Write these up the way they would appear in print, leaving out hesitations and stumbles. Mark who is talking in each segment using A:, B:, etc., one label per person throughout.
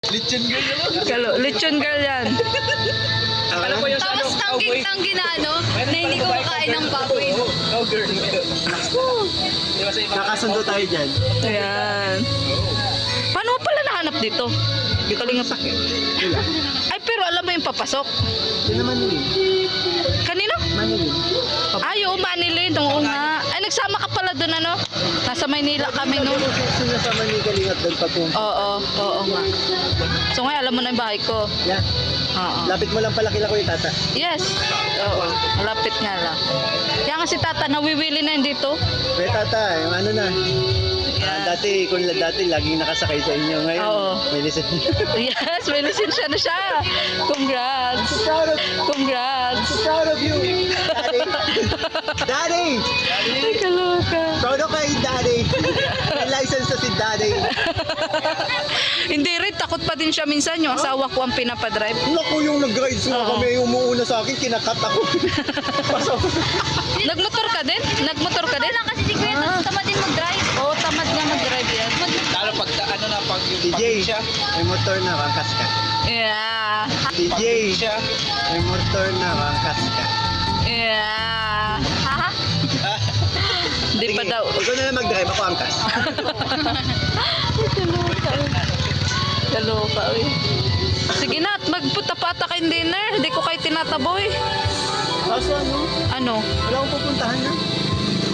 A: Lechon girl naman.
B: Lechon girl yan.
A: Akala ko yung
C: Tapos tanggi na ano, na hindi kumakain ng baboy.
A: No girl. Di ba sa ibang
D: Kakasundo tayo dyan.
B: Ayan. Paano mo pala nahanap dito? Di ka lang sakit.
D: Wala.
B: Ay, pero alam mo yung papasok.
D: Yun naman yun.
B: Kanino?
D: Manilin.
B: Ay, oo, Manilin. Oo nga. Ay, nagsama ka pala doon, ano? Nasa Maynila kami, no?
D: Sinasama ni Kalingat doon patung.
B: Oo nga. So ngayon, alam mo na yung bahay ko.
D: Yeah.
B: Oo.
D: Lapit mo lang pala kila Kuya Tata.
B: Yes. Oo. Malapit nga lang. Kaya nga si Tata, nawiwili na yun dito.
D: Kuya Tata, yung ano na. Dati, laging nakasakay sa inyo. Ngayon,
B: Oo.
D: may listen.
B: Yes, may lisensya na siya. Congrats. Congrats.
D: So proud of you. Daddy. Daddy.
B: Ay, kaloka.
D: Proud ako kay Daddy. May license na si Daddy.
B: Hindi rin, takot pa din siya minsan. Yung asawa ko ang pinapadrive.
D: Naku, yung nag-ride sa
B: Oo.
D: kami, umuuna sa akin, kinakat ako.
B: Nagmotor ka din? Nagmotor ka din?
C: Wala kasi si Kuya, tamad din mag-drive.
B: Oo, tamad nga mag-drive yan.
A: Lalo pag ano na pag yung
D: DJ,
A: siya.
D: may motor na, kangkas ka.
B: Yeah.
D: DJ,
A: Siya.
D: may motor na, kangkas ka.
B: Yeah. Ha? Hindi pa
D: Sige,
B: daw.
D: ikaw na lang mag-drive, ako angkas.
B: Kaloka, uy. Sige na, at magpunta-pata kayong dinner. Hindi ko kayo tinataboy.
D: Kaso ano,
B: Ano?
D: wala akong pupuntahan na.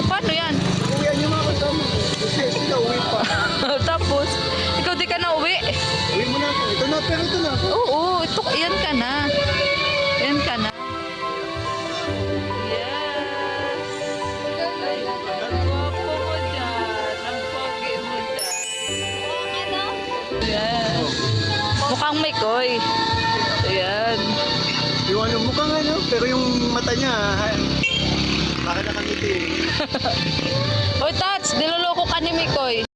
B: Paano yan?
D: Uwihan yung mga kasama ko. Kasi sila uwi pa.
B: Tapos, ikaw di ka na uwi.
D: Uwi mo na ako. Ito na, pero ito na.
B: Oo, ito, yan ka na. Yan ka na. Yes. Ay, ang gwapo mo dyan. Ang pogi mo dyan.
C: Ano?
B: Yes. Mukhang may koy. Ayan.
D: Yung ano, mukhang ano, pero yung mata niya, baka nakangiti.
B: Hoy, Tats, niloloko ka ni Mikoy.